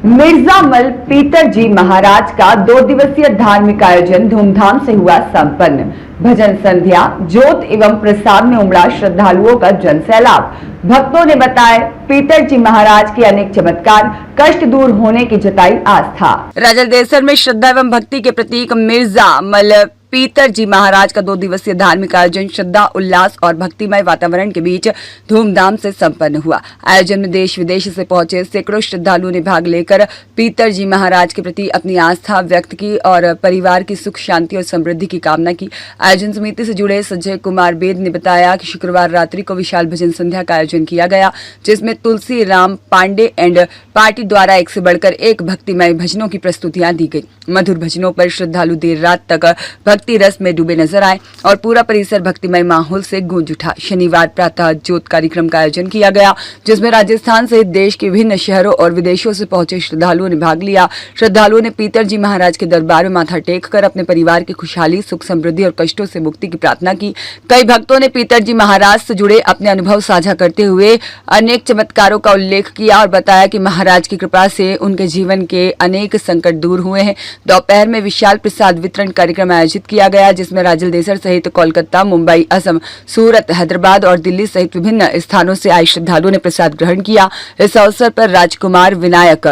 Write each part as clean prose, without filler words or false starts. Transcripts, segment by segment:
मिर्जामल पीतर जी महाराज का 2 दिवसीय धार्मिक आयोजन धूमधाम से हुआ संपन्न। भजन संध्या, जोत एवं प्रसाद में उमड़ा श्रद्धालुओं का जनसैलाब। भक्तों ने बताया पीतर जी महाराज के अनेक चमत्कार, कष्ट दूर होने की जताई आस्था। राजलदेसर में श्रद्धा एवं भक्ति के प्रतीक मिर्जामल पीतर जी महाराज का 2 दिवसीय धार्मिक आयोजन श्रद्धा, उल्लास और भक्तिमय वातावरण के बीच धूमधाम से संपन्न हुआ। आयोजन में देश विदेश से पहुंचे सैकड़ों श्रद्धालुओं ने भाग लेकर पीतर जी महाराज के प्रति अपनी आस्था व्यक्त की और परिवार की सुख शांति और समृद्धि की कामना की। आयोजन समिति से जुड़े संजय कुमार बेद ने बताया कि शुक्रवार रात्रि को विशाल भजन संध्या का आयोजन किया गया, जिसमें तुलसी राम पांडे एंड पार्टी द्वारा एक से बढ़कर एक भक्तिमय भजनों की प्रस्तुतियां दी गई। मधुर भजनों पर श्रद्धालु देर रात तक भक्ति रस में डूबे नजर आए और पूरा परिसर भक्तिमय माहौल से गूंज उठा। शनिवार प्रातः ज्योत कार्यक्रम का आयोजन किया गया, जिसमें राजस्थान सहित देश के विभिन्न शहरों और विदेशों से पहुंचे श्रद्धालुओं ने भाग लिया। श्रद्धालुओं ने पीतर जी महाराज के दरबार में माथा टेक कर अपने परिवार की खुशहाली, सुख समृद्धि और कष्टों से मुक्ति की प्रार्थना की। कई भक्तों ने पीतर जी महाराज से जुड़े अपने अनुभव साझा करते हुए अनेक चमत्कारों का उल्लेख किया और बताया कि महाराज की कृपा से उनके जीवन के अनेक संकट दूर हुए हैं। दोपहर में विशाल प्रसाद वितरण कार्यक्रम आयोजित किया गया, जिसमें राजलदेसर सहित कोलकाता, मुंबई, असम, सूरत, हैदराबाद और दिल्ली सहित विभिन्न स्थानों से आए श्रद्धालुओं ने प्रसाद ग्रहण किया। इस अवसर पर राजकुमार विनायक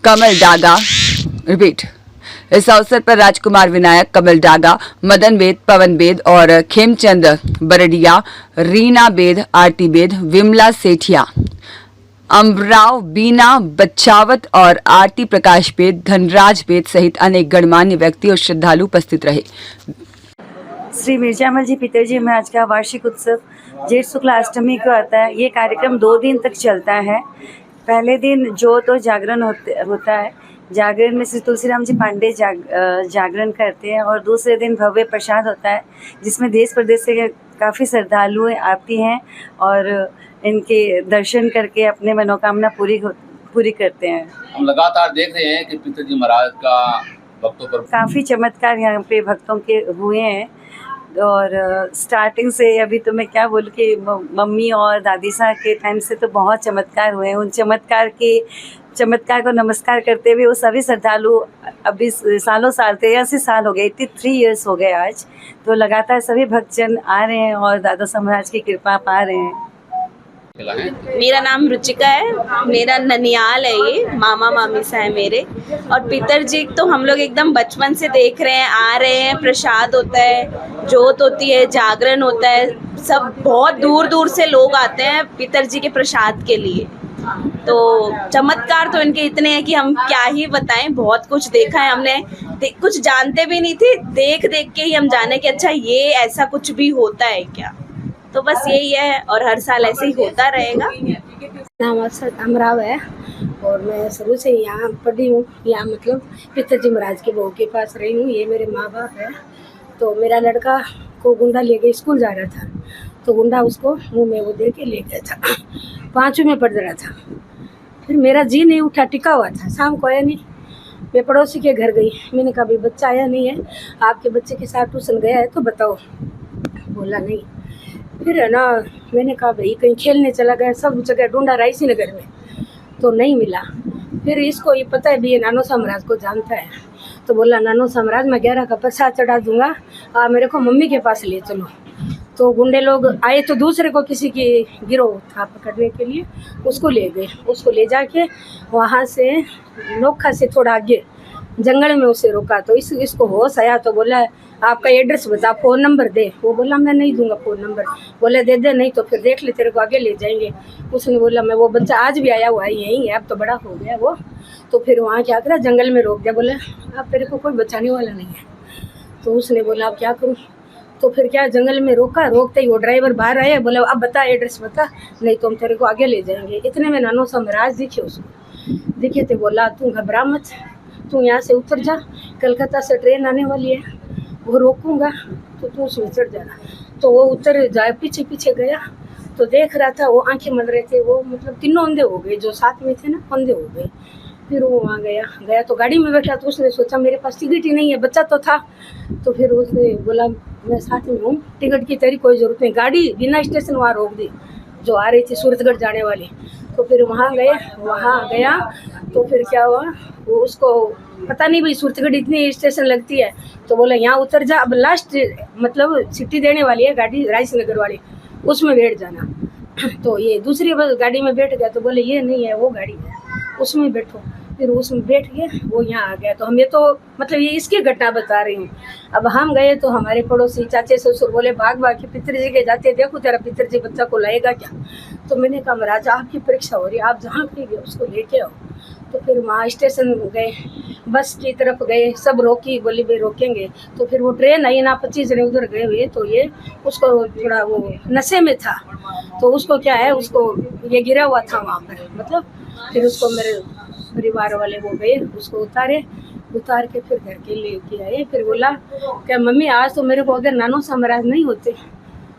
कमल डागा, मदन बेद, पवन बेद और खेमचंद बरडिया, रीना बेद, आरती बेद, विमला सेठिया, अमराव, बीना बच्चावत और आरती प्रकाश बेद, धनराज बेद सहित अनेक गणमान्य व्यक्ति और श्रद्धालु उपस्थित रहे। श्री मिर्जामल जी पीतर जी महाराज का वार्षिक उत्सव जेठ शुक्ला अष्टमी को आता है। ये कार्यक्रम 2 दिन तक चलता है। पहले दिन जोत और जागरण होता है। जागरण में श्री तुलसीराम जी पांडे जागरण करते हैं और दूसरे दिन भव्य प्रसाद होता है, जिसमें देश प्रदेश से काफ़ी श्रद्धालु आती हैं और इनके दर्शन करके अपने मनोकामना पूरी करते हैं। हम लगातार देख रहे हैं कि पीतर जी महाराज का भक्तों पर काफ़ी चमत्कार यहाँ पे भक्तों के हुए हैं और स्टार्टिंग से अभी तो मैं क्या बोलूँ कि मम्मी और दादी साहब के टाइम से तो बहुत चमत्कार हुए हैं। उन चमत्कार को नमस्कार करते हुए वो सभी श्रद्धालु अभी सालों साल 83 साल हो गए, 83 इयर्स हो गए आज, तो लगातार सभी भक्तजन आ रहे हैं और दादा साहब महाराज की कृपा पा रहे हैं। मेरा नाम रुचिका है, मेरा ननियाल है, ये मामा मामी सा है मेरे। और पीतर जी तो हम लोग एकदम बचपन से देख रहे हैं, आ रहे हैं, प्रसाद होता है, जोत होती है, जागरण होता है, सब बहुत दूर दूर से लोग आते हैं पीतर जी के प्रसाद के लिए। तो चमत्कार तो इनके इतने हैं कि हम क्या ही बताएं। बहुत कुछ देखा है हमने, कुछ जानते भी नहीं थे, देख के ही हम जाने कि अच्छा ये ऐसा कुछ भी होता है क्या। तो बस यही है और हर साल ऐसे ही होता रहेगा। नाम अमराव है और मैं शुरू से यहाँ पढ़ी हूँ, यहाँ मतलब पीतर जी महाराज के बहू के पास रही हूँ। ये मेरे माँ बाप है। तो मेरा लड़का को गुंडा ले गए, स्कूल जा रहा था तो गुंडा उसको मुंह में वो दे के ले गया था। 5वीं में पढ़ रहा था। फिर मेरा जी नहीं उठा, टिका हुआ था, शाम को आया नहीं। मैं पड़ोसी के घर गई, मैंने कहा भाई बच्चा आया नहीं है, आपके बच्चे के साथ ट्यूशन गया है तो बताओ। बोला नहीं। फिर है ना, मैंने कहा भाई कहीं खेलने चला गया, सब जगह ढूंढा रायसी नगर में तो नहीं मिला। फिर इसको ये पता है भी ये नानो महाराज को जानता है, तो बोला नानो महाराज मैं 11 का प्रसाद चढ़ा दूंगा, आप मेरे को मम्मी के पास ले चलो। तो गुंडे लोग आए तो दूसरे को किसी की गिरोह था पकड़ने के लिए, उसको ले गए। उसको ले जाके वहाँ से नोखा से थोड़ा आगे जंगल में उसे रोका तो इसको होश आया तो बोला आपका एड्रेस बता, फ़ोन नंबर दे। वो बोला मैं नहीं दूंगा फ़ोन नंबर। बोले दे दे, नहीं तो फिर देख ले, तेरे को आगे ले जाएंगे। उसने बोला मैं वो बच्चा आज भी आया हुआ है यहीं है, अब तो बड़ा हो गया वो। तो फिर वहाँ क्या करा, जंगल में रोक दिया। बोले आप तेरे को कोई बचाने वाला नहीं है। तो उसने बोला अब क्या करूँ। तो फिर क्या जंगल में रोका, रोकते ही वो ड्राइवर बाहर आया, बोला अब बता एड्रेस बता, नहीं तो हम तेरे को आगे ले जाएंगे। इतने में नानो महाराज दिखे, उसको दिखे थे। बोला तू घबरा मत, तू यहाँ से उतर जा, कलकत्ता से ट्रेन आने वाली है, वो रोकूंगा तो तू उसमें चढ़ जाना। तो वो उतर जाए, पीछे पीछे गया तो देख रहा था वो आंखें मल रहे थे, वो मतलब तीनों अंधे हो गए, जो साथ में थे ना अंधे हो गए। फिर वो वहाँ गया तो गाड़ी में बैठा तो उसने सोचा मेरे पास टिकट ही नहीं है, बच्चा तो था। तो फिर उसने बोला मैं साथ में हूँ, टिकट की तेरी कोई ज़रूरत नहीं। गाड़ी बिना स्टेशन वहाँ रोक दी। जो आ रही थी सूरतगढ़ जाने वाली। तो फिर वहाँ गया तो फिर क्या हुआ, वो उसको पता नहीं भाई सूरतगढ़ इतनी स्टेशन लगती है, तो बोला यहाँ उतर जा, अब लास्ट मतलब सिटी देने वाली है गाड़ी राइस नगर वाली, उसमें बैठ जाना। तो ये दूसरी गाड़ी में बैठ गया, तो बोले ये नहीं है वो गाड़ी है उसमें बैठो। फिर उसमें बैठ गए, वो यहाँ आ गया। तो हमें तो मतलब ये इसकी घटना बता रही हूँ। अब हम गए तो हमारे पड़ोसी चाचे ससुर बोले भाग भाग के पितरजी के जाते, देखो तेरा पितरजी बच्चा को लाएगा क्या। तो मैंने कहा महाराज आपकी परीक्षा हो रही है, आप जहाँ कहेंगे उसको लेके आओ। तो फिर वहाँ स्टेशन गए, बस की तरफ गए, सब रोकी, बोली भाई रोकेंगे। तो फिर वो ट्रेन आई ना, 25 जने उधर गए हुए। तो ये उसको थोड़ा वो नशे में था, तो उसको क्या है, उसको ये गिरा हुआ था वहाँ पर मतलब। फिर उसको मेरे परिवार वाले वो गए, उसको उतार के फिर घर के लेके आए। फिर बोला क्या मम्मी आज तो मेरे को अगर नानो सा महाराज नहीं होते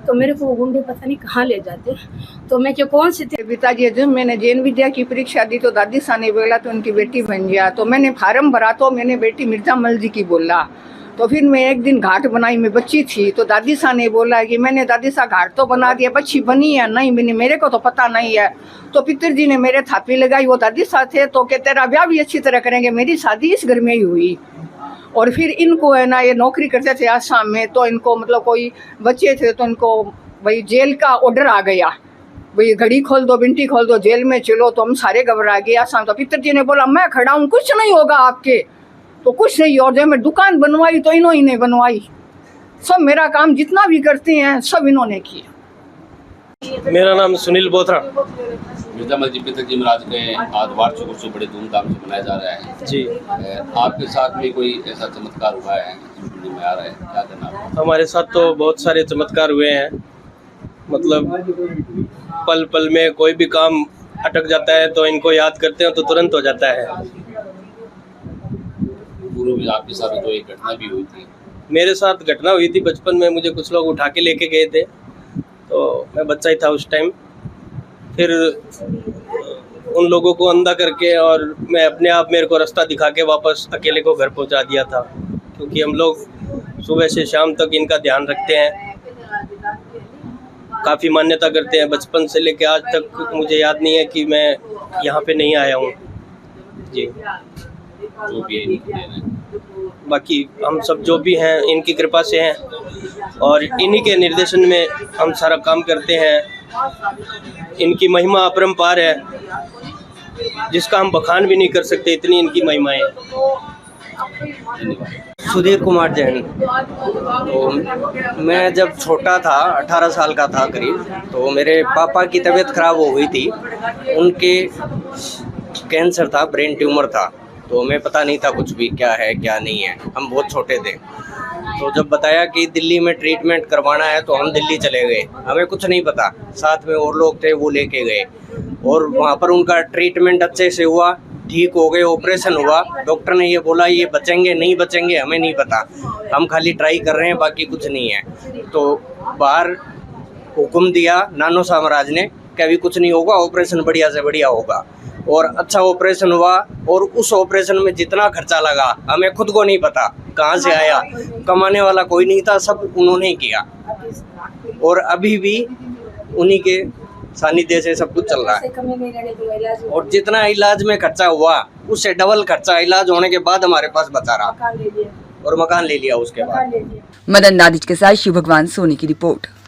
तो मेरे को वो गुंडे पता नहीं कहाँ ले जाते। तो मैं क्यों कौन सी थी पिताजी जब मैंने जैन विद्या की परीक्षा दी तो दादी सा ने बोला तो उनकी बेटी बन गया। तो मैंने फार्म भरा तो मैंने बेटी मिर्जा मल जी की बोला। तो फिर मैं एक दिन घाट बनाई, मैं बच्ची थी, तो दादी सा ने बोला कि मैंने दादी सा घाट तो बना दिया, बच्ची बनी या नहीं बनी मेरे को तो पता नहीं है। तो पितरजी ने मेरे थापी लगाई, वो दादी सा थे, तो कि तेरा ब्याह भी अच्छी तरह करेंगे। मेरी शादी इस घर में ही हुई। और फिर इनको है ना, ये नौकरी करते थे आसाम में, तो इनको मतलब कोई बच्चे थे तो इनको भाई जेल का ऑर्डर आ गया, भाई घड़ी खोल दो, बिंटी खोल दो, जेल में चलो। तो हम सारे घबरा गए आसाम। तो पितरजी ने बोला मैं खड़ा हूँ, कुछ नहीं होगा आपके, तो कुछ नहीं। और जब मैं दुकान बनवाई तो इन्होंने बनवाई, सब मेरा काम जितना भी करते हैं सब इन्होंने किया। मेरा नाम सुनील बोथरा मिर्जामल जी पितरजी महाराज के आज वार्षिक उत्सव बड़े धूमधाम से मनाया जा रहा है जी। आपके साथ में कोई ऐसा चमत्कार हुआ है सुनने में आ रहा है, क्या करना आपको? हमारे साथ तो बहुत सारे चमत्कार हुए हैं। मतलब पल पल में कोई भी काम अटक जाता है तो इनको याद करते हैं तो तुरंत हो जाता है। पूर्व में आपके साथ जो एक घटना भी हुई थी? मेरे साथ घटना हुई थी बचपन में, मुझे कुछ लोग उठा के लेके गए थे, तो मैं बच्चा ही था उस टाइम। फिर उन लोगों को अंधा करके और मैं अपने आप मेरे को रास्ता दिखा के वापस अकेले को घर पहुंचा दिया था, क्योंकि हम लोग सुबह से शाम तक इनका ध्यान रखते हैं, काफ़ी मान्यता करते हैं। बचपन से लेके आज तक मुझे याद नहीं है कि मैं यहाँ पे नहीं आया हूँ जी। जो भी है बाकी हम सब जो भी हैं इनकी कृपा से हैं और इन्हीं के निर्देशन में हम सारा काम करते हैं। इनकी महिमा अपरंपार है, जिसका हम बखान भी नहीं कर सकते, इतनी इनकी महिमा है। सुधीर कुमार जैन। तो मैं जब छोटा था, 18 साल का था करीब, तो मेरे पापा की तबीयत खराब हो गई थी। उनके कैंसर था, ब्रेन ट्यूमर था। तो हमें पता नहीं था कुछ भी क्या है क्या नहीं है, हम बहुत छोटे थे। तो जब बताया कि दिल्ली में ट्रीटमेंट करवाना है तो हम दिल्ली चले गए। हमें कुछ नहीं पता, साथ में और लोग थे वो लेके गए और वहाँ पर उनका ट्रीटमेंट अच्छे से हुआ, ठीक हो गए, ऑपरेशन हुआ। डॉक्टर ने ये बोला ये बचेंगे नहीं बचेंगे हमें नहीं पता, हम खाली ट्राई कर रहे हैं, बाकी कुछ नहीं है। तो बाहर हुक्म दिया नानो सा महाराज ने कि अभी कुछ नहीं होगा, ऑपरेशन बढ़िया से बढ़िया होगा। और अच्छा ऑपरेशन हुआ और उस ऑपरेशन में जितना खर्चा लगा हमें खुद को नहीं पता कहाँ से आया, कमाने वाला कोई नहीं था, सब उन्होंने किया। और अभी भी उन्हीं के सानिध्य से सब कुछ चल रहा है। और जितना इलाज में खर्चा हुआ उससे डबल खर्चा इलाज होने के बाद हमारे पास बचा रहा और मकान ले लिया उसके बाद। मदन नादिज के साथ शिव भगवान सोनी की रिपोर्ट।